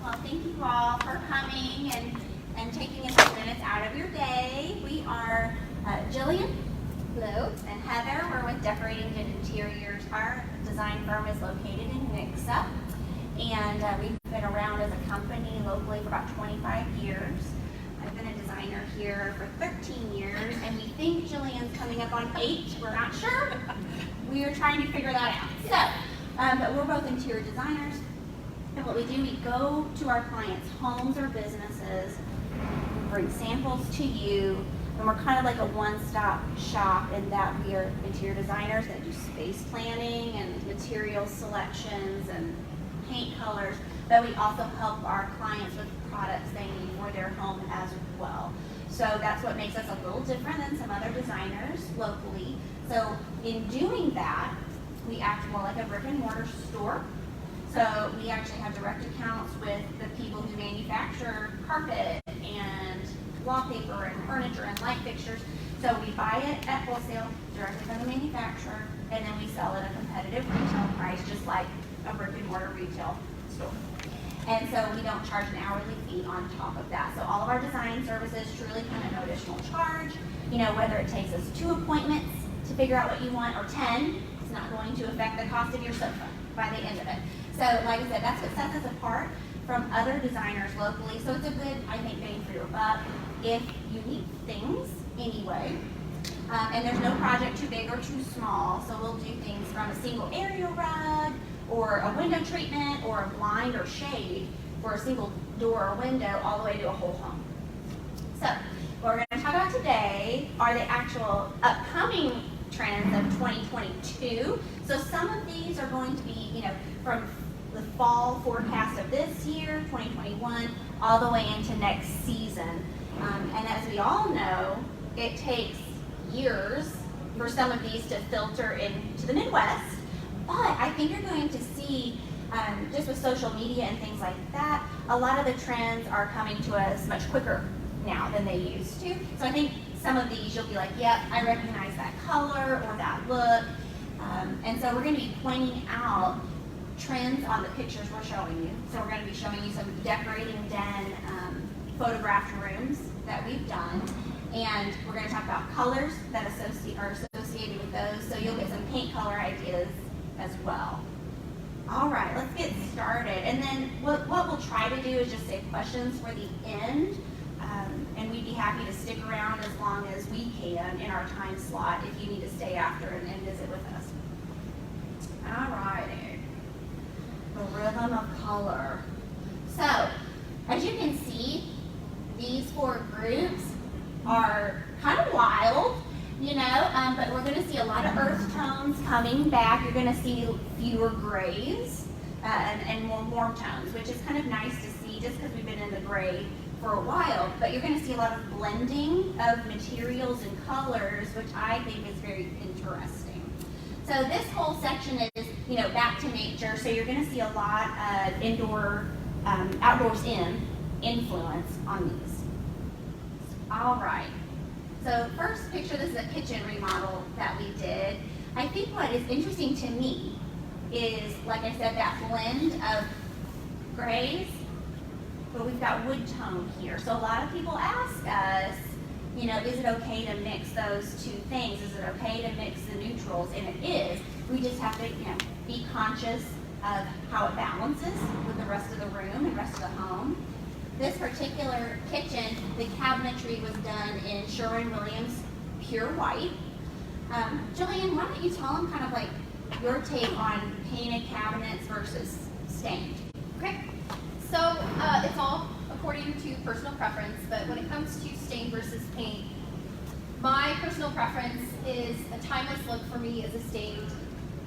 Well, thank you all for coming and taking a few minutes out of your day. We are Jillian, Hello. and Heather. We're with Decorating and Interiors. Our design firm is located in Nixa, and we've been around as a company locally for about 25 years. I've been a designer here for 13 years, and we think Jillian's coming up on 8. We're not sure. We are trying to figure that out. So, but we're both interior designers, and what we do, we go to our clients' homes or businesses, bring samples to you, and we're kind of like a one-stop shop in that we are interior designers that do space planning and material selections and paint colors, but we also help our clients with products they need for their home as well. So that's what makes us a little different than some other designers locally. So in doing that, we act more like a brick and mortar store. So we actually have direct accounts with the people who manufacture carpet and wallpaper and furniture and light fixtures. So we buy it at wholesale directly from the manufacturer, and then we sell at a competitive retail price, just like a brick and mortar retail store. And so we don't charge an hourly fee on top of that. So all of our design services truly come at no additional charge. You know, whether it takes us 2 appointments to figure out what you want or 10, it's not going to affect the cost of your sofa by the end of it. So like I said, that's what sets us apart from other designers locally. So it's a good, I think, bang for your buck if you need things anyway. And there's no project too big or too small. So we'll do things from a single area rug or a window treatment or a blind or shade for a single door or window all the way to a whole home. So what we're going to talk about today are the actual upcoming trends of 2022. So some of these are going to be, you know, from the fall forecast of this year, 2021, all the way into next season. And as we all know, it takes years for some of these to filter into the Midwest. But I think you're going to see, just with social media and things like that, a lot of the trends are coming to us much quicker now than they used to. So I think some of these you'll be like, yep, I recognize that color or that look. And so we're going to be pointing out trends on the pictures we're showing you. So we're going to be showing you some decorating den photographed rooms that we've done. And we're going to talk about colors that are associated with those. So you'll get some paint color ideas as well. All right, let's get started. And then what we'll try to do is just save questions for the end. And we'd be happy to stick around as long as we can in our time slot if you need to stay after and visit with us. All righty. The rhythm of color. So, as you can see, these 4 groups are kind of wild, you know, but we're going to see a lot of earth tones coming back. You're going to see fewer grays and more warm tones, which is kind of nice to see just because we've been in the gray for a while. But you're going to see a lot of blending of materials and colors, which I think is very interesting. So this whole section is, you know, back to nature. So you're going to see a lot of indoor, outdoors in influence on these. All right. So first picture, this is a kitchen remodel that we did. I think what is interesting to me is, like I said, that blend of grays, but we've got wood tone here. So a lot of people ask us, you know, is it okay to mix those 2 things? Is it okay to mix the neutrals? And it is. We just have to, you know, be conscious of how it balances with the rest of the room and rest of the home. This particular kitchen, the cabinetry was done in Sherwin-Williams pure white. Jillian, why don't you tell them kind of like your take on painted cabinets versus stained? Okay. So it's all according to personal preference, but when it comes to stain versus paint, my personal preference is a timeless look for me is a stained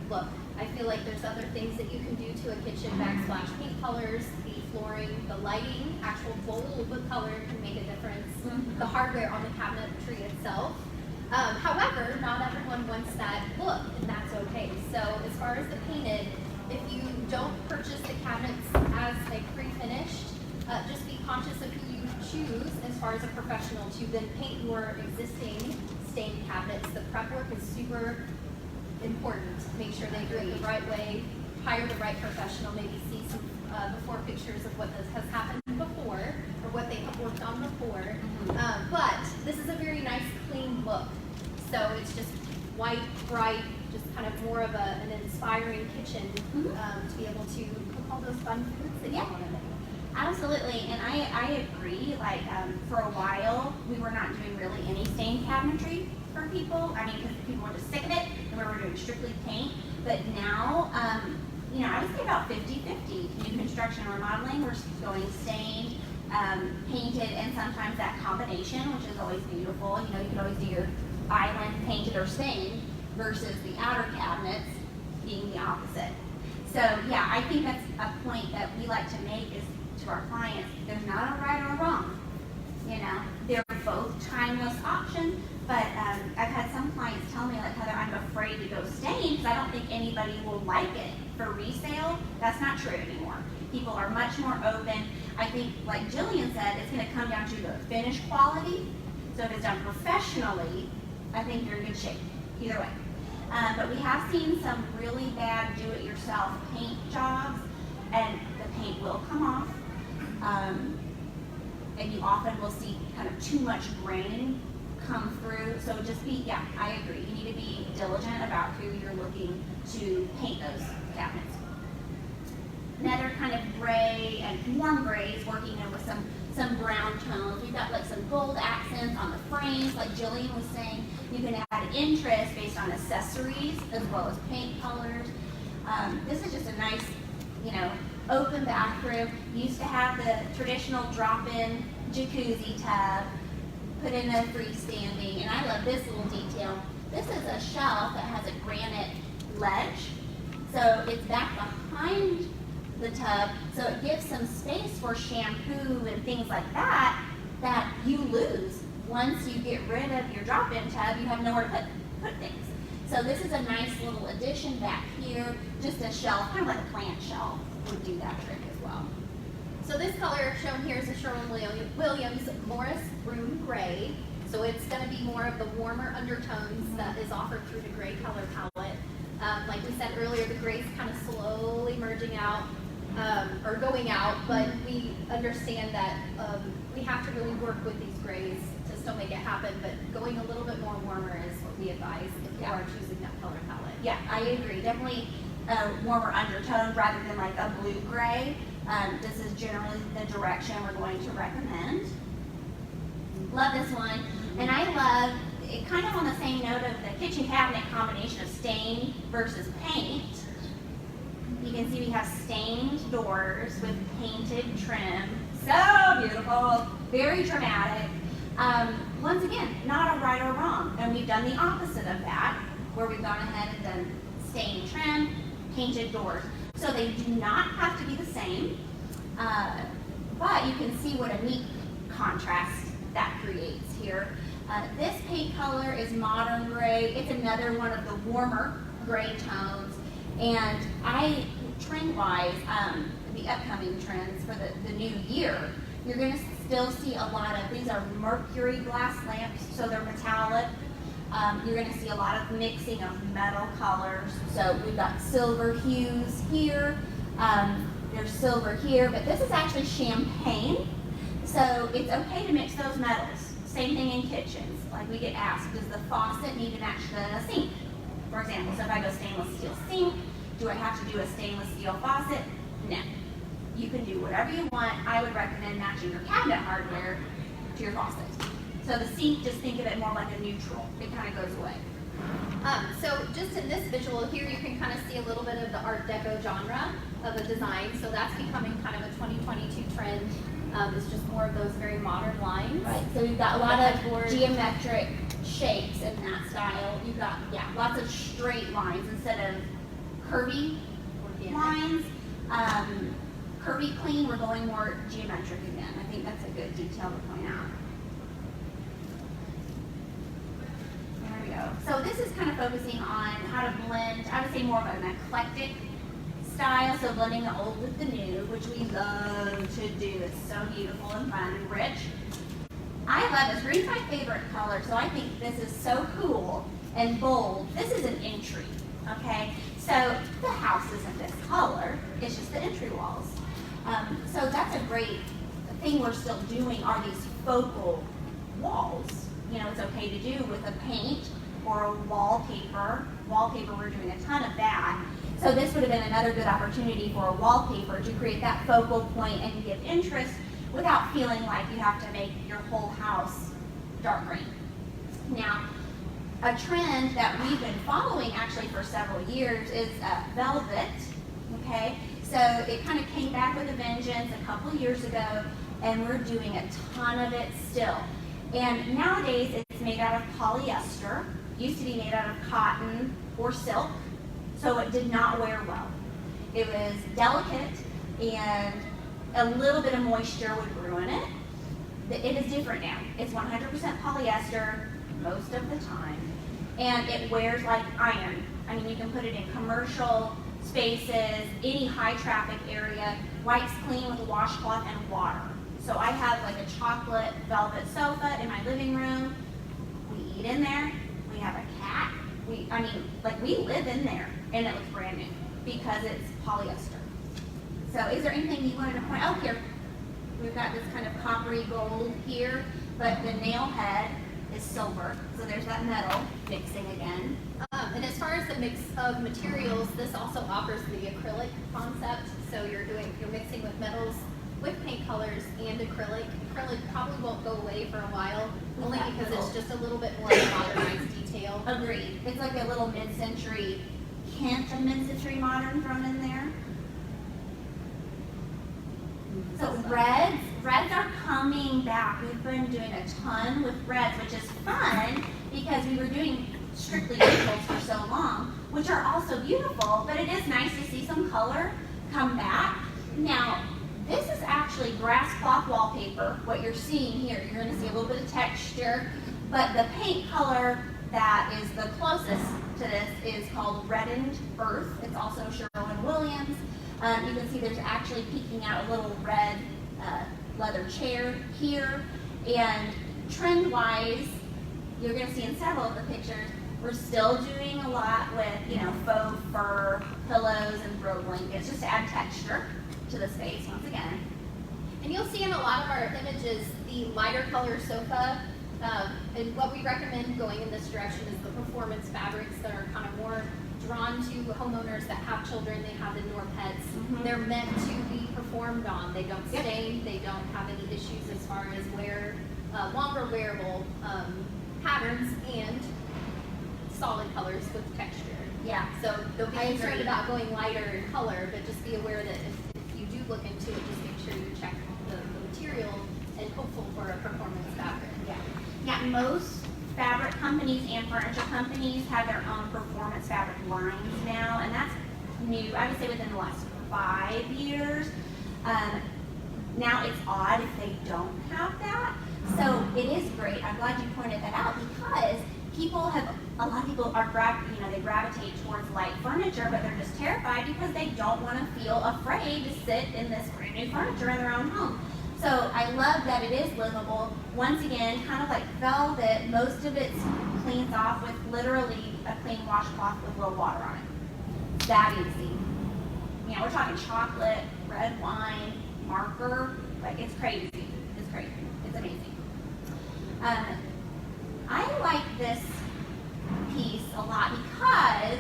look. I feel like there's other things that you can do to a kitchen, backsplash paint colors, the flooring, the lighting, actual bold color can make a difference. Mm-hmm. The hardware on the cabinetry itself. However, not everyone wants that look, and that's okay. So as far as the painted, if you don't purchase the cabinets as a pre-finished, just be conscious of who you choose as far as a professional to then paint your existing stained cabinets. The prep work is super important. Make sure they do it the right way, hire the right professional, maybe see some before pictures of what this has to cook all those fun foods that you want to make. Absolutely, and I agree. Like for a while, we were not doing really any stain cabinetry for people. I mean, because people were just sick of it, and we were doing strictly paint. But now, you know, I would say about 50-50. New construction or remodeling, we're going stained, painted, and sometimes that combination, which is always beautiful. You know, you can always do your island painted or stained versus the outer cabinets being the opposite. So yeah, I think that's a point that we like to make is to our clients, there's not a right or a wrong. You know, they're both timeless options, but I've had some clients tell me, like, Heather, I'm afraid to go stain because I don't think anybody will like it for resale. That's not true anymore. People are much more open. I think, like Jillian said, it's going to come down to the finish quality. So if it's done professionally, I think you're in good shape, either way. But we have seen some really bad do-it-yourself paint jobs, and the paint will come off. And you often will see kind of too much grain come through. So just be, yeah, I agree. You need to be diligent about who you're looking to paint those cabinets. Another kind of gray and warm grays, working in with some brown tones. We've got like some gold accents on the frames, like Jillian was saying. You can add interest based on accessories as well as paint colors. This is just a nice, you know, open bathroom. Used to have the traditional drop-in jacuzzi tub, put in a freestanding, and I love this little detail. This is a shelf that has a granite ledge, so it's back behind the tub, so it gives some space for shampoo and things like that that you lose. Once you get rid of your drop-in tub, you have nowhere to put things. So this is a nice little addition back here, just a shelf, kind of like a plant shelf would do that trick as well. So this color shown here is a Sherwin-Williams Morris Broom Gray. So it's going to be more of the warmer undertones that is offered through the gray color palette. Like we said earlier, the gray's kind of slowly merging out, or going out, but we understand that we have to really work with these grays to still make it happen, but going a little bit more warmer is what we advise if you are choosing that color palette. Yeah, I agree. Definitely a warmer undertone rather than like a blue gray. This is generally the direction we're going to recommend. Love this one. And I love it, kind of on the same note of the kitchen cabinet combination of stain versus paint. You can see we have stained doors with painted trim. So beautiful, very dramatic. Once again, not a right or wrong. And we've done the opposite of that, where we've gone ahead and done stained trim, painted doors. So they do not have to be the same, but you can see what a neat contrast that creates here. This paint color is modern gray. It's another one of the warmer gray tones. And trend-wise, the upcoming trends for the new year, you're going to still see a lot of, these are mercury glass lamps, so they're metallic. You're going to see a lot of mixing of metal colors. So we've got silver hues here. There's silver here, but this is actually champagne. So it's okay to mix those metals. Same thing in kitchens. Like we get asked, does the faucet need an extra sink? For example, so if I go stainless steel sink, do I have to do a stainless steel faucet? No. You can do whatever you want. I would recommend matching your cabinet hardware to your faucet. So the sink, just think of it more like a neutral. It kind of goes away. So just in this visual here, you can kind of see a little bit of the Art Deco genre of a design. So that's becoming kind of a 2022 trend. It's just more of those very modern lines. Right, so we've got a lot of geometric shapes in that style. You've got, yeah, lots of straight lines instead of curvy lines. Curvy clean, we're going more geometric again. I think that's a good detail to point out. There we go. So this is kind of focusing on how to blend, I would say more of an eclectic style, so blending the old with the new, which we love to do. It's so beautiful and fun and rich. I love this. Green's my favorite color, so I think this is so cool and bold. This is an entry, okay? So the house isn't this color, it's just the entry walls. So that's a great thing we're still doing are these focal walls. You know, it's okay to do with a paint or a wallpaper. Wallpaper, we're doing a ton of that. So So this would have been another good opportunity for a wallpaper to create that focal point and give interest without feeling like you have to make your whole house dark green. Now, a trend that we've been following actually for several years is velvet, okay? So it kind of came back with a vengeance a couple years ago, and we're doing a ton of it still. And nowadays it's made out of polyester. Used to be made out of cotton or silk, so it did not wear well. It was delicate, and a little bit of moisture would ruin it. It is different now. It's 100% polyester most of the time, and it wears like iron. I mean, you can put it in commercial spaces, any high traffic area, wipes clean with a washcloth and water. So I have like a chocolate velvet sofa in my living room. We eat in there. We have a cat. We live in there, and it looks brand new because it's polyester. So is there anything you wanted to point out? Here, we've got this kind of coppery gold here, but the nail head is silver. So there's that metal mixing again. And as far as the mix of materials, this also offers the acrylic concept. So you're mixing with metals, with paint colors, and acrylic. Acrylic probably won't go away for a while, only because it's just a little bit more modernized detail. Agreed. It's like a little mid-century hint of mid-century modern thrown in there. So reds are coming back. We've been doing a ton with reds, which is fun because we were doing strictly neutrals for so long, which are also beautiful, but it is nice to see some color come back. Now, this is actually grass cloth wallpaper. What you're seeing here, you're going to see a little bit of texture, but the paint color that is the closest to this is called Reddened Earth. It's also Sherwin-Williams. You can see there's actually peeking out a little red leather chair here. And trend-wise, you're going to see in several of the pictures, we're still doing a lot with, faux fur pillows and throw blankets just to add texture to the space once again. And you'll see in a lot of our images the lighter color sofa. And what we recommend going in this direction is the performance fabrics that are kind of more drawn to homeowners that have children, they have indoor pets. Mm-hmm. They're meant to be performed on. They don't stain, they don't have any issues as far as longer wearable patterns and solid colors with texture. Yeah. So don't be concerned about going lighter in color, but just be aware that if you do look into it, just make sure you check the material and hopeful for a performance fabric. Yeah, most fabric companies and furniture companies have their own performance fabric lines now, and that's new, I would say within the last 5 years. Now it's odd if they don't have that. So it is great. I'm glad you pointed that out because a lot of people are they gravitate towards light furniture, but they're just terrified because they don't want to feel afraid to sit in this brand new furniture in their own home. So I love that it is livable. Once again, kind of like velvet, most of it cleans off with literally a clean washcloth with a little water on it. That easy. We're talking chocolate, red wine, marker, like it's crazy. It's crazy. It's amazing. I like this piece a lot because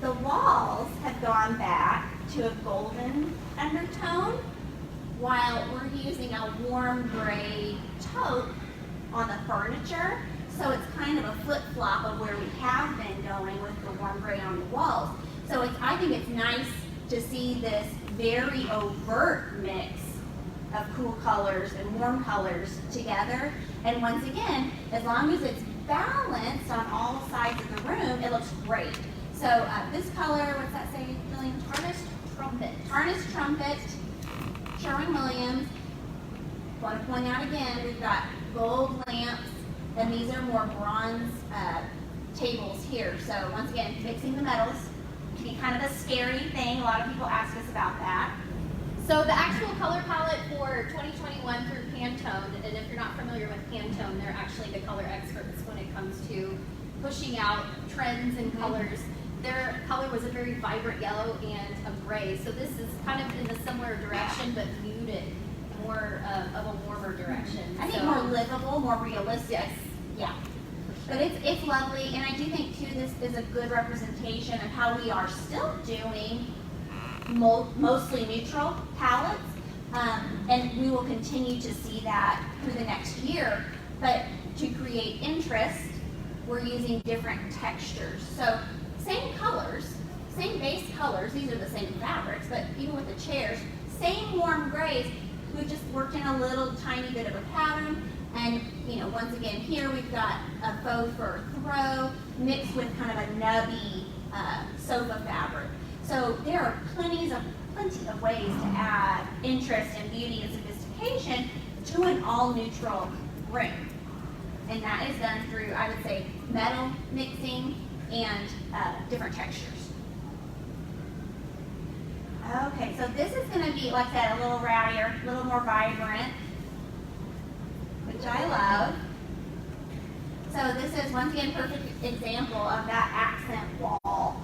the walls have gone back to a golden undertone while we're using a warm gray taupe on the furniture. So it's kind of a flip-flop of where we have been going with the warm gray on the walls. So I think it's nice to see this very overt mix of cool colors and warm colors together. And once again, as long as it's balanced on all sides of the room, it looks great. So this color, what's that say, Jillian? Tarnished Trumpet. Tarnished Trumpet, Sherwin-Williams. Want to point out again, we've got gold lamps, and these are more bronze tables here. So once again, mixing the metals can be kind of a scary thing. A lot of people ask us about that. So the actual color palette for 2021 through Pantone, and if you're not familiar with Pantone, they're actually the color experts when it comes to pushing out trends and colors. Their color was a very vibrant yellow and a gray. So this is kind of in a similar direction, but muted, more of a warmer direction. I think more livable, more realistic. Yes. Yeah, for But it's lovely, and I do think too this is a good representation of how we are still doing mostly neutral palettes, and we will continue to see that through the next year. But to create interest, we're using different textures. So same colors, same base colors, these are the same fabrics, but even with the chairs, same warm grays, we've just worked in a little tiny bit of a pattern. And once again, here we've got a faux fur throw mixed with kind of a nubby sofa fabric. So there are plenty of ways to add interest and beauty and sophistication to an all neutral room. And that is done through, I would say, metal mixing and different textures. Okay, so this is going to be, like I said, a little rowdier, a little more vibrant, which I love. So this is, once again, a perfect example of that accent wall.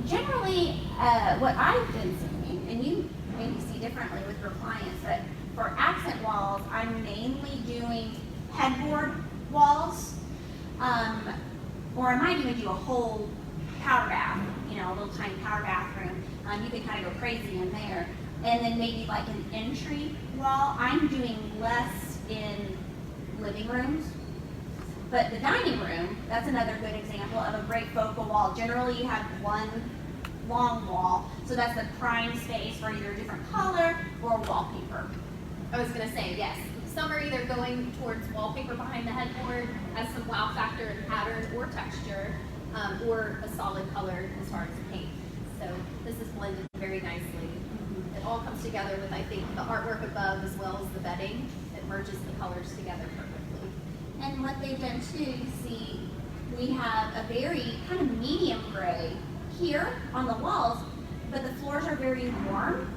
Generally, what I've been seeing, and you maybe see differently with your clients, but for accent walls, I'm mainly doing headboard walls, or I might even do a whole powder bath, a little tiny powder bathroom. You can kind of go crazy in there. And then maybe like an entry wall. I'm doing less in living rooms. But the dining room, that's another good example of a great focal wall. Generally, you have one long wall. So that's the prime space for either a different color or wallpaper. I was going to say, yes. Some are either going towards wallpaper behind the headboard as some wow factor and pattern or texture, or a solid color as far as paint. So this is blended very nicely. It all comes together with, I think, the artwork above as well as the bedding. It merges the colors together perfectly. And what they've done too, you see, we have a very kind of medium gray here on the walls, but the floors are very warm,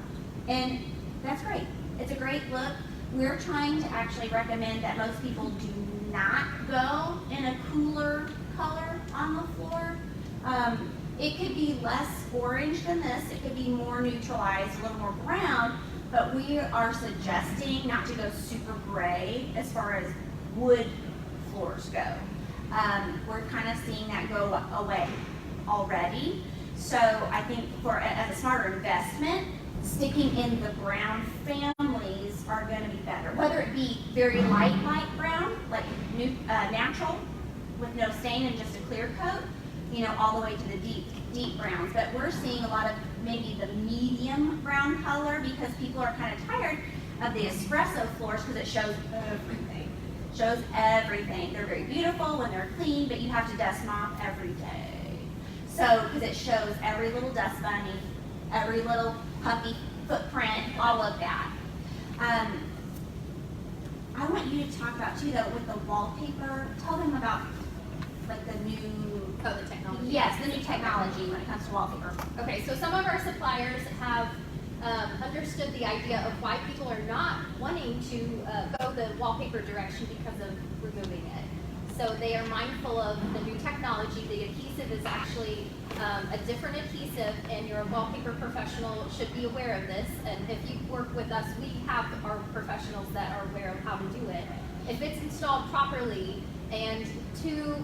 and that's great. It's a great look. We're trying to actually recommend that most people do not go in a cooler color on the floor. It could be less orange than this. It could be more neutralized, a little more brown, but we are suggesting not to go super gray as far as wood floors go. We're kind of seeing that go away already. So I think as a smarter investment, sticking in the brown families are going to be better. Whether it be very light brown, like natural with no stain and just a clear coat, all the way to the deep browns. But we're seeing a lot of maybe the medium brown color because people are kind of tired of the espresso floors because it shows everything. Shows everything. They're very beautiful when they're clean, but you have to dust them off every day. So, because it shows every little dust bunny, every little puppy footprint, all of that. I want you to talk about too, though, with the wallpaper. Tell them about like the new the technology. Yes, the new technology when it comes to wallpaper. Okay, so some of our suppliers have understood the idea of why people are not wanting to go the wallpaper direction because of removing it. So they are mindful of the new technology. The adhesive is actually a different adhesive, and your wallpaper professional should be aware of this. And if you work with us, we have our professionals that are aware of how to do it. If it's installed properly, and 2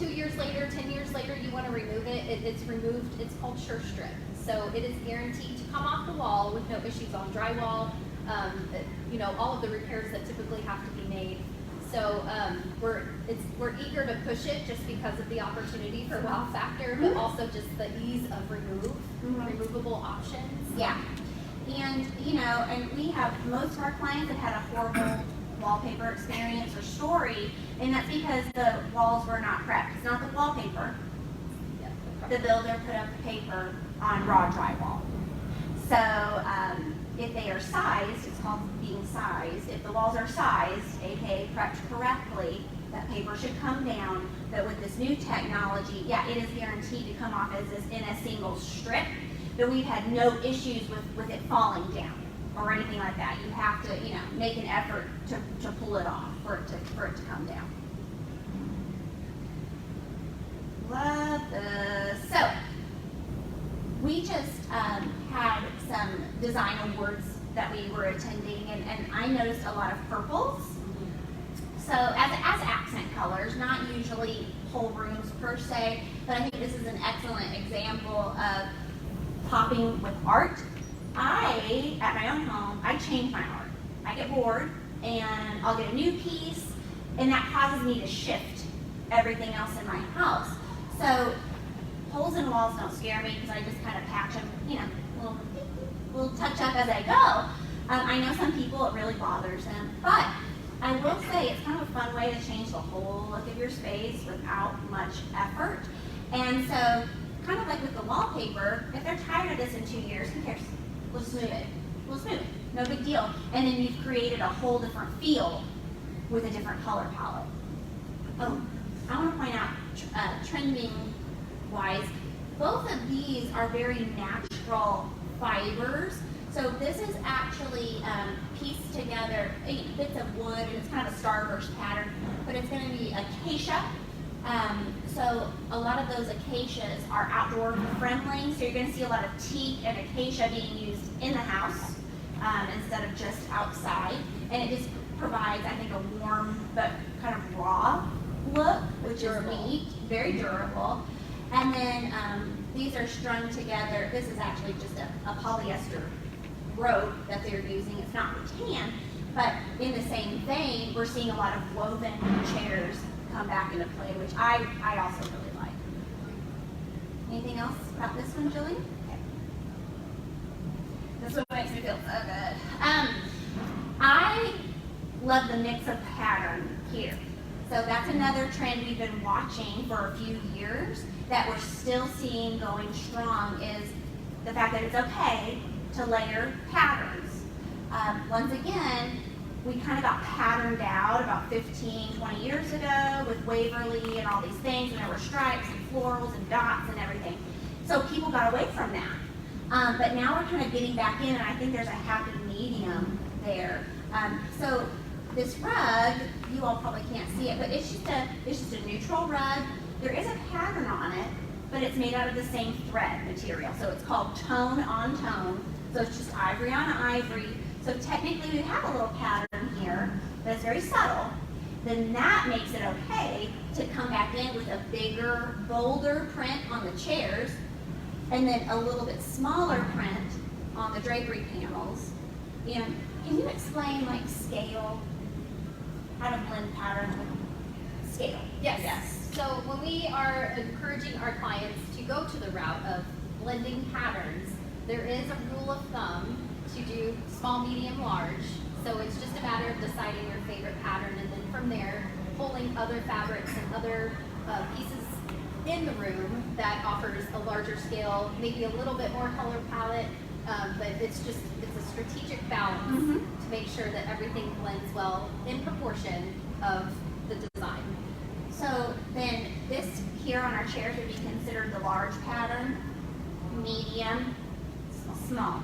years later, 10 years later, you want to remove it, it's removed. It's called Sure Strip. So it is guaranteed to come off the wall with no issues on drywall. All of the repairs that typically have to be made. So we're eager to push it just because of the opportunity for wow factor, but also just the ease of removable options. Yeah, and and we have most of our clients have had a horrible wallpaper experience or story, and that's because the walls were not prepped. It's not the wallpaper. The builder put up the paper on raw drywall. So if they are sized, it's called being sized. If the walls are sized, aka prepped correctly, that paper should come down. But with this new technology, yeah, it is guaranteed to come off as this in a single strip. But we've had no issues with it falling down or anything like that. You have to, make an effort to pull it off for it to come down. Love this. So we just had some design awards that we were attending, and I noticed a lot of purples. So as accent colors, not usually whole rooms per se, but I think this is an excellent example of popping with art. At my own home, I change my art. I get bored and I'll get a new piece, and that causes me to shift everything else in my house. So holes in walls don't scare me because I just kind of patch them, little touch up as I go. I know some people it really bothers them, but I will say it's kind of a fun way to change the whole look of your space without much effort. And so, kind of like with the wallpaper, if they're tired of this in 2 years, who cares? We'll smooth it. No big deal. And then you've created a whole different feel with a different color palette. Oh, I want to point out, trending-wise, both of these are very natural fibers. So this is actually pieced together, bits of wood, and it's kind of a starburst pattern, but it's going to be acacia. So a lot of those acacias are outdoor friendly, so you're going to see a lot of teak and acacia being used in the house instead of just outside. And it just provides, I think, a warm but kind of raw look, which is neat, very durable. And then these are strung together. This is actually just a polyester rope that they're using. It's not rattan, but in the same vein, we're seeing a lot of woven chairs come back into play, which I also really like. Anything else about this one, Jillian? Okay. This one makes me feel so good. I love the mix of pattern here. So that's another trend we've been watching for a few years that we're still seeing going strong, is the fact that it's okay to layer patterns. Once again, we kind of got patterned out about 15, 20 years ago with Waverly and all these things, and there were stripes and florals and dots and everything. So people got away from that. But now we're kind of getting back in, and I think there's a happy medium there. So this rug, you all probably can't see it, but it's just a neutral rug. There is a pattern on it, but it's made out of the same thread material. So it's called tone on tone. So it's just ivory on ivory. So technically we have a little pattern here, but it's very subtle. Then that makes it okay to come back in with a bigger, bolder print on the chairs, and then a little bit smaller print on the drapery panels. And can you explain like scale? How to blend pattern with scale? Yes. So when we are encouraging our clients to go to the route of blending patterns, there is a rule of thumb to do small, medium, large. So it's just a matter of deciding your favorite pattern, and then from there, pulling other fabrics and other pieces in the room that offers a larger scale, maybe a little bit more color palette, but it's a strategic balance to make sure that everything blends well in proportion of the design. So then this here on our chairs would be considered the large pattern, medium, small,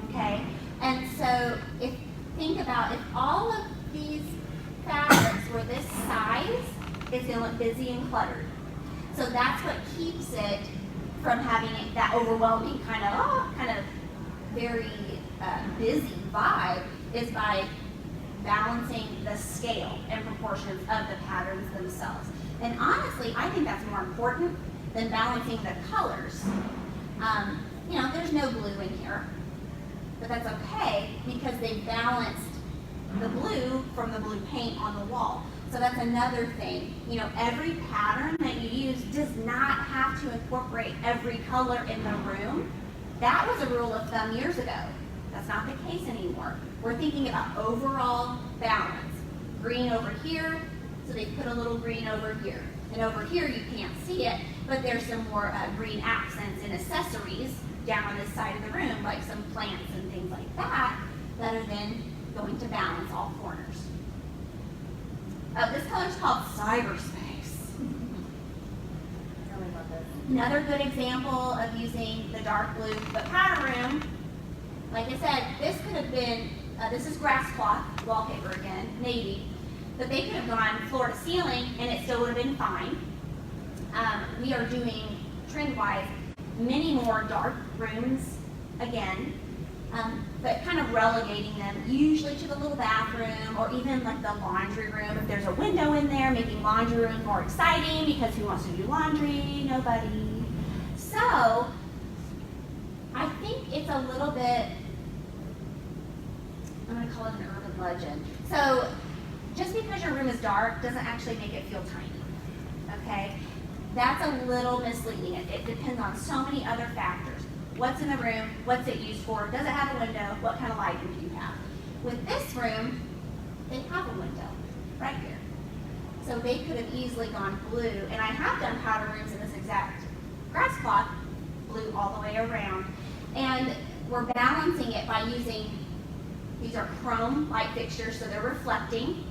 okay? And so think about if all of these fabrics were this size, it's gonna look busy and cluttered. So that's what keeps it from having that overwhelming kind of very busy vibe, is by balancing the scale and proportions of the patterns themselves. And honestly, I think that's more important than balancing the colors. There's no blue in here, but that's okay because they balanced the blue from the blue paint on the wall. So that's another thing. Every pattern that you use does not have to incorporate every color in the room. That was a rule of thumb years ago. That's not the case anymore. We're thinking about overall balance. Green over here, so they put a little green over here. And over here you can't see it, but there's some more green accents and accessories down on this side of the room, like some plants and things like that, that are then going to balance all corners. This color is called cyberspace. I really love this. Another good example of using the dark blue, but powder room. Like I said, this could have been, this is grass cloth, wallpaper again, navy, but they could have gone floor to ceiling and it still would have been fine. We are doing, trend-wise, many more dark rooms again. but kind of relegating them usually to the little bathroom or even like the laundry room. If there's a window in there, making laundry rooms more exciting because who wants to do laundry? Nobody. So I think it's a little bit, I'm going to call it an urban legend. So just because your room is dark doesn't actually make it feel tiny, okay? That's a little misleading. It depends on so many other factors. What's in the room? What's it used for? Does it have a window? What kind of lighting do you have? With this room, they have a window right here. So they could have easily gone blue, and I have done powder rooms in this exact grass plot, blue all the way around. And we're balancing it by using, these are chrome light fixtures, so they're reflecting.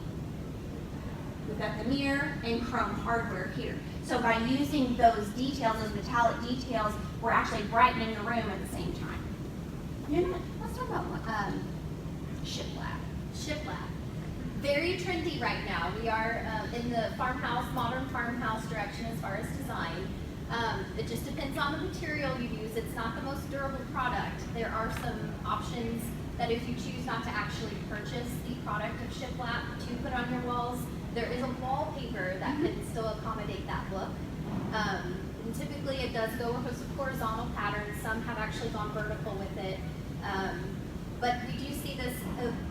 We've got the mirror and chrome hardware here. So by using those details, those metallic details, we're actually brightening the room at the same time. Let's talk about shiplap. Shiplap. Very trendy right now. We are in the farmhouse, modern farmhouse direction as far as design. It just depends on the material you use. It's not the most durable product. There are some options that if you choose not to actually purchase the product of shiplap to put on your walls, there is a wallpaper that can still accommodate that look. And typically it does go with horizontal patterns. Some have actually gone vertical with it. But we do see this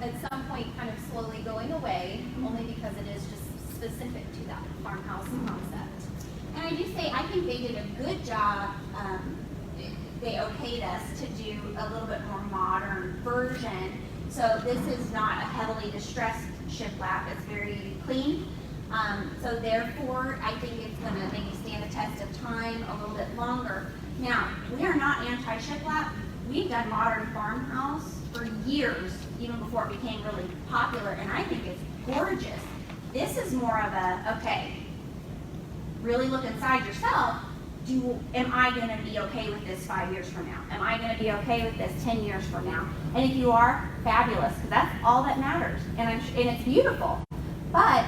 at some point kind of slowly going away, only because it is just specific to that farmhouse concept. And I do say, I think they did a good job. They okayed us to do a little bit more modern version. So this is not a heavily distressed shiplap. It's very clean. So therefore, I think it's going to maybe stand the test of time a little bit longer. Now, we are not anti-shiplap. We've done modern farmhouse for years, even before it became really popular, and I think it's gorgeous. This is more of a, okay, really look inside yourself. Am I going to be okay with this 5 years from now? Am I going to be okay with this 10 years from now? And if you are, fabulous, because that's all that matters. And it's beautiful. But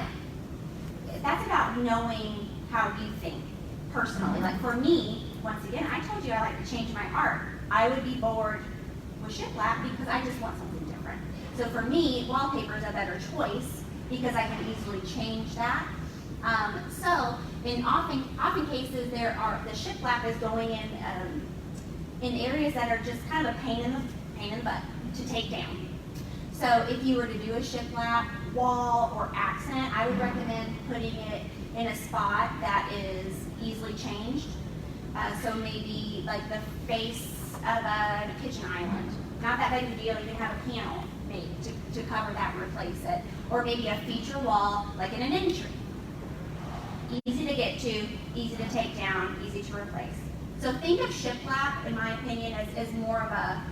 that's about knowing how you think personally. Like for me, once again, I told you I like to change my art. I would be bored with shiplap because I just want something different. So for me, wallpaper is a better choice because I can easily change that. So in often cases, the shiplap is going in areas that are just kind of a pain in the butt to take down. So if you were to do a shiplap wall or accent, I would recommend putting it in a spot that is easily changed. So maybe like the face of a kitchen island. Not that big of a deal, you can have a panel made to cover that and replace it. Or maybe a feature wall like in an entry. Easy to get to, easy to take down, easy to replace. So think of shiplap, in my opinion, as more of a,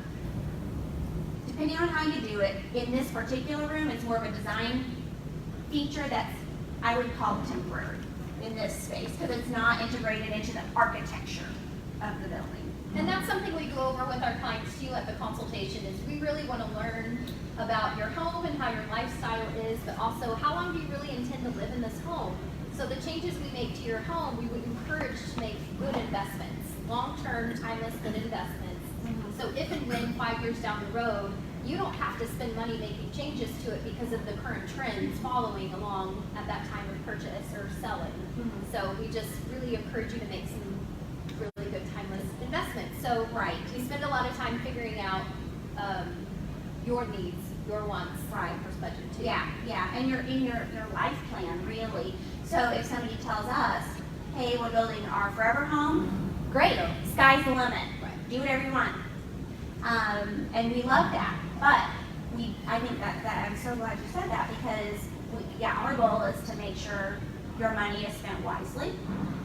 depending on how you do it, in this particular room, it's more of a design feature that's, I would call temporary in this space, because it's not integrated into the architecture of the building. And that's something we go over with our clients too at the consultation, is we really want to learn about your home and how your lifestyle is, but also how long do you really intend to live in this home? So the changes we make to your home, we would encourage to make good investments, long-term, timeless, good investments. Mm-hmm. So if and when 5 years down the road, you don't have to spend money making changes to it because of the current trends following along at that time of purchase or selling. Mm-hmm. So we just really encourage you to make some really good timeless investments. So right, we spend a lot of time figuring out your needs, your wants, right, first budget too. Yeah, and your life plan really. So if somebody tells us, hey, we're building our forever home, great, sky's the limit. Right. Do whatever you want. And we love that. But I think that I'm so glad you said that, because our goal is to make sure your money is spent wisely.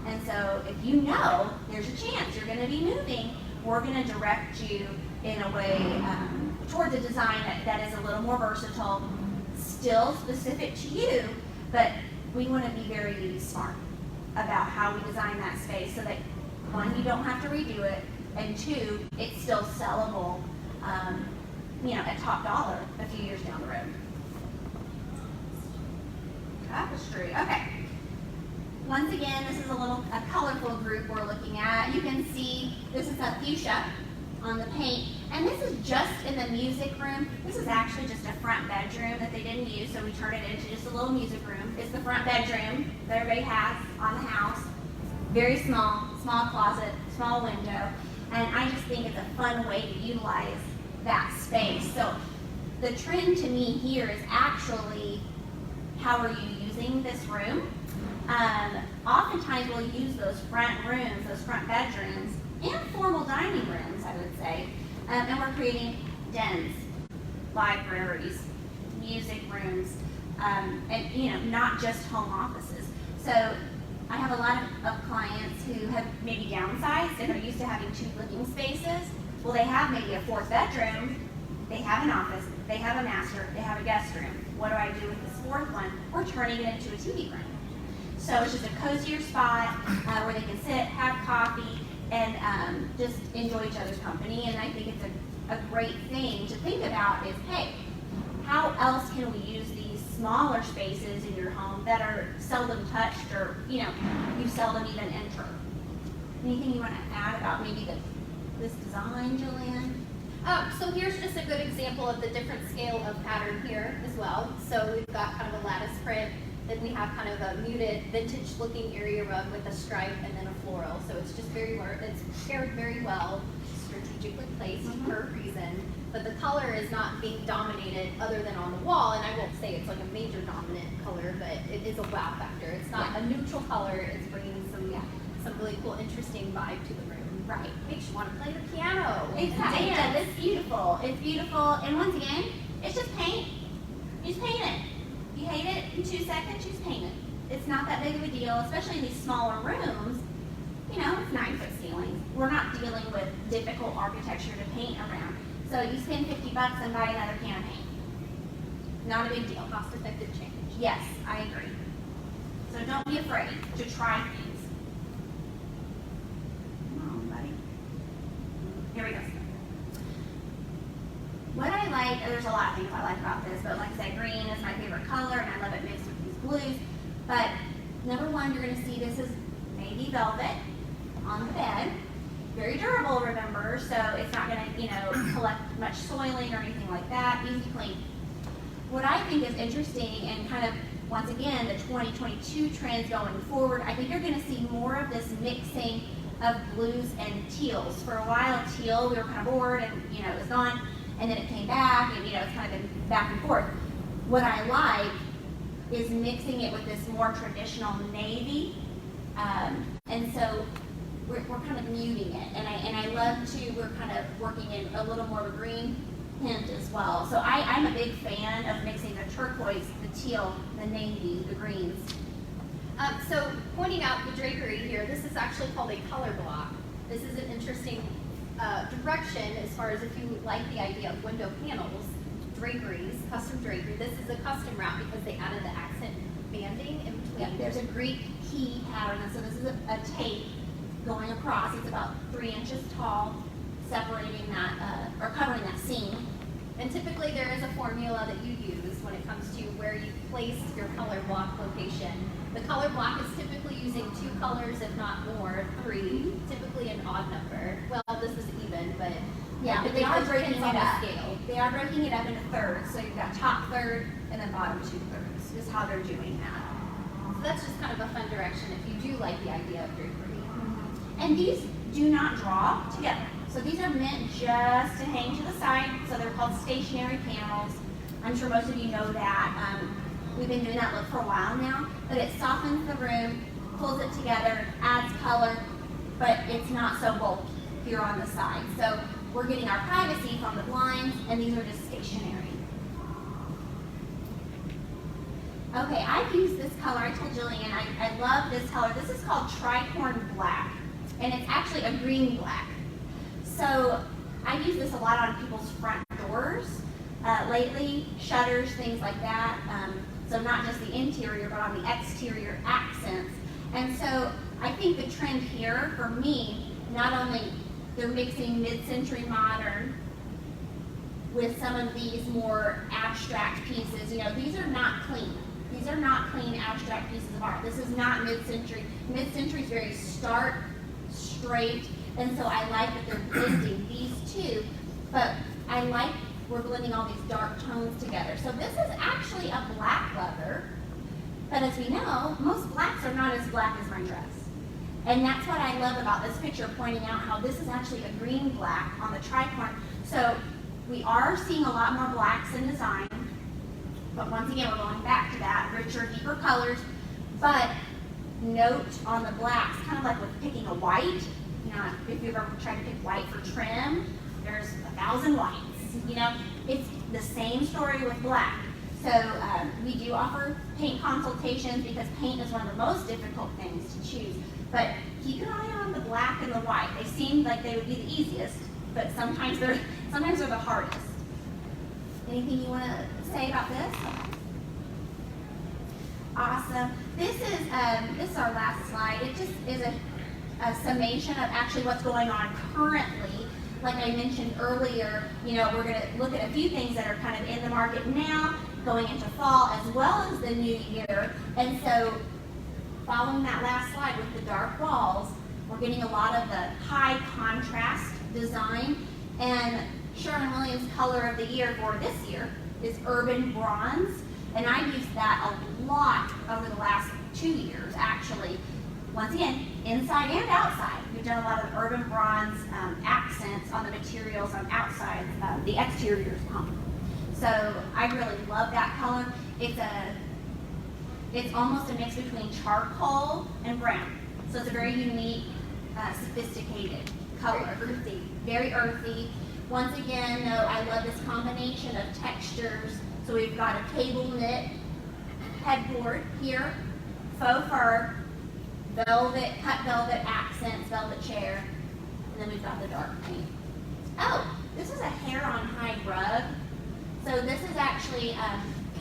And so if you know there's a chance you're going to be moving, we're going to direct you in a way towards a design that is a little more versatile, still specific to you, but we want to be very smart about how we design that space so that, one, you don't have to redo it, and two, it's still sellable, at top dollar a few years down the road. Tapestry, okay. Once again, this is a colorful group we're looking at. You can see this is a fuchsia on the paint. And this is just in the music room. This is actually just a front bedroom that they didn't use, so we turned it into just a little music room. It's the front bedroom that everybody has on the house. Very small closet, small window. And I just think it's a fun way to utilize that space. So the trend to me here is actually, how are you using this room? Oftentimes we'll use those front rooms, those front bedrooms, and formal dining rooms, I would say. And we're creating dens, libraries, music rooms, and not just home offices. So I have a lot of clients who have maybe downsized and are used to having 2 living spaces. Well, they have maybe a 4th bedroom, they have an office, they have a master, they have a guest room. What do I do with this 4th one? We're turning it into a TV room. So it's just a cozier spot where they can sit, have coffee, and just enjoy each other's company. And I think it's a great thing to think about is, hey, how else can we use these smaller spaces in your home that are seldom touched or, you seldom even enter? Anything you want to add about maybe this design, Jillian? So here's just a good example of the different scale of pattern here as well. So we've got kind of a lattice print, then we have kind of a muted vintage looking area rug with a stripe and then a floral. So it's just it's paired very well, strategically placed for a reason. But the color is not being dominated other than on the wall, and I won't say it's like a major dominant color, but it is a wow factor. It's not a neutral color, it's bringing some really cool, interesting vibe to the room. Right. Makes you want to play the piano. Exactly. Yeah, it's beautiful. It's beautiful. And once again, it's just paint. You just paint it. You hate it in 2 seconds, you just paint it. It's not that big of a deal, especially in these smaller rooms. It's 9-foot ceilings. We're not dealing with difficult architecture to paint around. So you spend $50 and buy another can of paint. Not a big deal. Cost-effective change. Yes, I agree. So don't be afraid to try things. Come on, buddy. Here we go. What I like, there's a lot of things I like about this, but like I said, green is my favorite color, and I love it mixed with these blues. But number one, you're going to see this is navy velvet on the bed. Very durable, remember, so it's not going to, collect much soiling or anything like that. Easy to clean. What I think is interesting, and kind of, once again, the 2022 trends going forward, I think you're going to see more of this mixing of blues and teals. For a while, teal, we were kind of bored, and, it was gone. And then it came back, and it's kind of been back and forth. What I like is mixing it with this more traditional navy, and so we're kind of muting it. And I love we're kind of working in a little more of a green hint as well. So I'm a big fan of mixing the turquoise, the teal, the navy, the greens. So pointing out the drapery here, this is actually called a color block. This is an interesting direction as far as if you like the idea of window panels, draperies, custom drapery. This is a custom route because they added the accent banding in between. Yep, there's a Greek key pattern, and so this is a tape going across. It's about 3 inches tall, separating that, or covering that seam. And typically there is a formula that you use when it comes to where you place your color block location. The color block is typically using 2 colors, if not more, 3, typically an odd number. Well, this is even, but yeah, but they are breaking it up. Scale. They are breaking it up into thirds. So you've got top third and then bottom 2 thirds is how they're doing that. So that's just kind of a fun direction if you do like the idea of drapery. And these do not draw together. So these are meant just to hang to the side. So they're called stationary panels. I'm sure most of you know that. We've been doing that look for a while now. But it softens the room, pulls it together, adds color, but it's not so bulky here on the side. So we're getting our privacy from the blinds, and these are just stationary. Okay, I've used this color. I told Jillian I love this color. This is called tricorn black, and it's actually a green black. So I use this a lot on people's front doors lately, shutters, things like that. So not just the interior, but on the exterior accents. And so I think the trend here for me, not only they're mixing mid-century modern with some of these more abstract pieces. These are not clean. These are not clean abstract pieces of art. This is not mid-century. Mid-century is very stark, straight, and so I like that they're blending these two. but I like we're blending all these dark tones together. So this is actually a black leather, but as we know, most blacks are not as black as my dress. And that's what I love about this picture, pointing out how this is actually a green black on the tricorn. So we are seeing a lot more blacks in design, but once again, we're going back to that richer, deeper colors. But note on the blacks, kind of like with picking a white, you know, if you've ever tried to pick white for trim, there's 1,000 whites. You know, it's the same story with black. So we do offer paint consultations because paint is one of the most difficult things to choose. But keep your eye on the black and the white. They seem like they would be the easiest, but sometimes they're the hardest. Anything you want to say about this? Awesome. This is our last slide. It just is a summation of actually what's going on currently. Like I mentioned earlier, you know, we're going to look at a few things that are kind of in the market now, going into fall as well as the new year. And so following that last slide with the dark walls, we're getting a lot of the high contrast design. And Sherwin-Williams color of the year for this year is urban bronze. And I've used that a lot over the last 2 years, actually. Once again, inside and outside. We've done a lot of urban bronze accents on the materials on outside, the exteriors home. So I really love that color. It's almost a mix between charcoal and brown. So it's a very unique, sophisticated color. Very earthy. Very earthy. Once again, though, I love this combination of textures. So we've got a cable knit headboard here, faux fur, velvet, cut velvet accents, velvet chair, and then we've got the dark paint. Oh, this is a hair on hide rug. So this is actually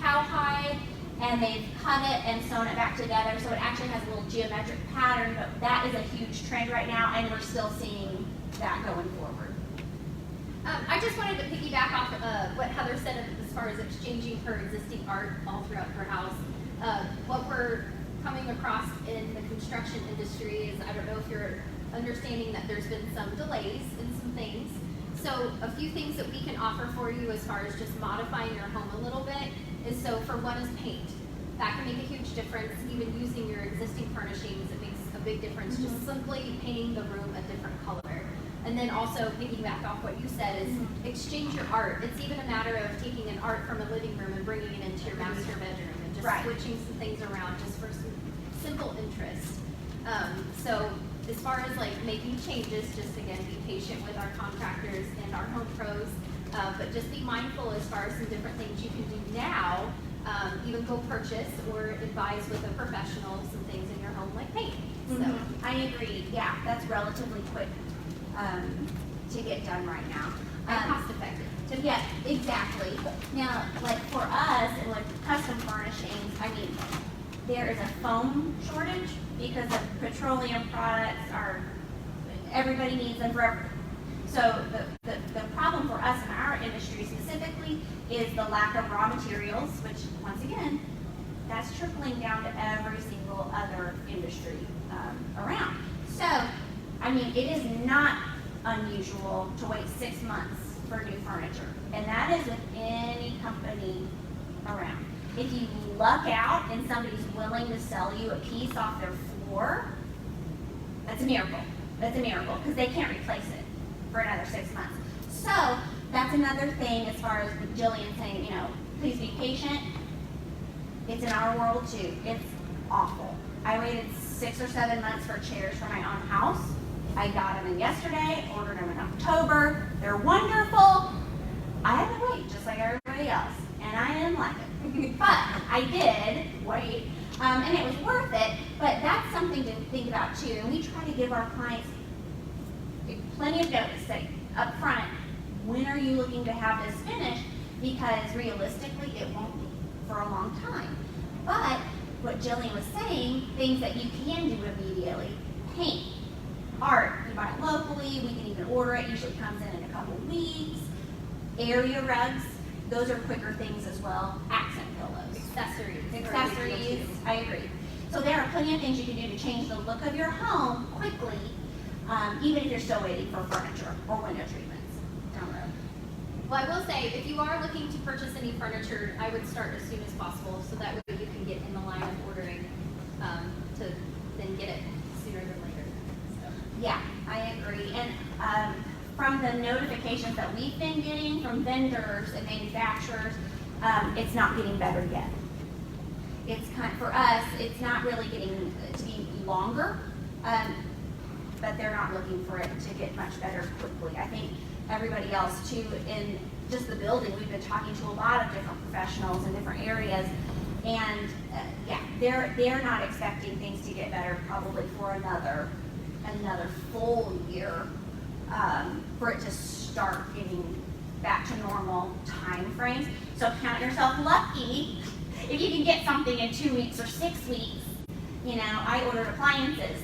cowhide, and they've cut it and sewn it back together, so it actually has a little geometric pattern, but that is a huge trend right now, and we're still seeing that going forward. I just wanted to piggyback off what Heather said as far as exchanging her existing art all throughout her house. What we're coming across in the construction industry is, I don't know if you're understanding that there's been some delays in some things. So a few things that we can offer for you as far as just modifying your home a little bit is, so for one is paint. That can make a huge difference. Even using your existing furnishings, it makes a big difference. Just simply painting the room a different color. And then also piggyback off what you said is exchange your art. It's even a matter of taking an art from a living room and bringing it into your master bedroom and just switching some things around just for some simple interest. So as far as like making changes, just again, be patient with our contractors and our home pros, but just be mindful as far as some different things you can do now. Even go purchase or advise with a professional some things in your home like paint. So I agree. Yeah, that's relatively quick to get done right now. Cost effective. Yeah, exactly. Now, like for us and like custom furnishings, I mean, there is a foam shortage because of petroleum products everybody needs them forever. So the problem for us in our industry specifically is the lack of raw materials, which once again, that's trickling down to every single other industry around. So, I mean, it is not unusual to wait 6 months for new furniture, and that is with any company around. If you luck out and somebody's willing to sell you a piece off their floor, that's a miracle. That's a miracle, because they can't replace it for another 6 months. So that's another thing as far as Jillian saying, you know, please be patient. It's in our world too. It's awful. I waited 6 or 7 months for chairs for my own house. I got them in yesterday, ordered them in October. They're wonderful. I had to wait just like everybody else, and I didn't like it. But I did wait, and it was worth it. But that's something to think about too. And we try to give our clients plenty of notice, say up front, when are you looking to have this finished? Because realistically, it won't be for a long time. But what Jillian was saying, things that you can do immediately, paint, art, you buy it locally, we can even order it, usually comes in a couple weeks. Area rugs, those are quicker things as well. Accent pillows. Accessories, I agree. So there are plenty of things you can do to change the look of your home quickly, even if you're still waiting for furniture or window treatments down the road. Well, I will say, if you are looking to purchase any furniture, I would start as soon as possible, so that way you can get in the line of ordering to then get it sooner than later. So. Yeah, I agree. And from the notifications that we've been getting from vendors and manufacturers, it's not getting better yet. It's for us, it's not really getting to be longer, but they're not looking for it to get much better quickly. I think everybody else too, in just the building, we've been talking to a lot of different professionals in different areas, and yeah, they're not expecting things to get better probably for another full year, for it to start getting back to normal time frames. So count yourself lucky if you can get something in 2 weeks or 6 weeks. You know, I ordered appliances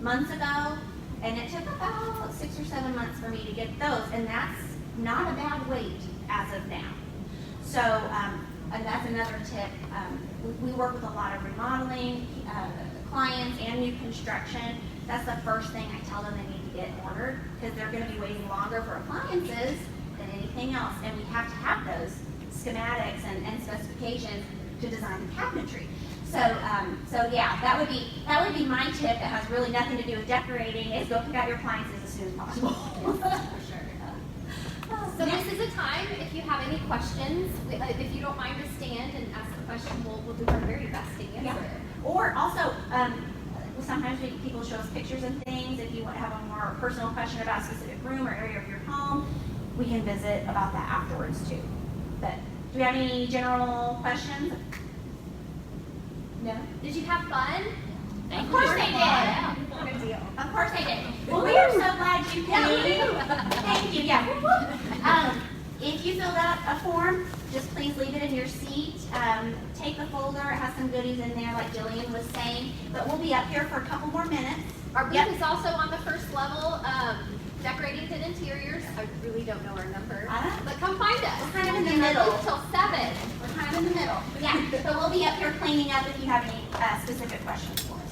months ago, and it took about 6 or 7 months for me to get those, and that's not a bad wait as of now. So, and that's another tip. We work with a lot of remodeling clients and new construction. That's the first thing I tell them they need to get ordered, because they're going to be waiting longer for appliances than anything else, and we have to have those schematics and specifications to design the cabinetry. So, so yeah, that would be my tip. That has really nothing to do with decorating. Is go pick out your appliances as soon as possible. For sure. So this is a time, if you have any questions, if you don't mind to stand and ask the question, we'll do our very best to answer it. Or also, sometimes people show us pictures and things. If you want to have a more personal question about a specific room or area of your home, we can visit about that afterwards too. But do we have any general questions? No? Did you have fun? Of course they did. Good deal. Of course they did. Well, we are so glad you came. Thank you. Yeah. If you filled out a form, just please leave it in your seat. Take the folder. It has some goodies in there, like Jillian was saying. But we'll be up here for a couple more minutes. Our booth is also on the first level. Decorating to interiors. I really don't know our number, but come find us. We're kind of in the middle. Till 7. We're kind of in the middle. Yeah. So we'll be up here cleaning up if you have any specific questions for us.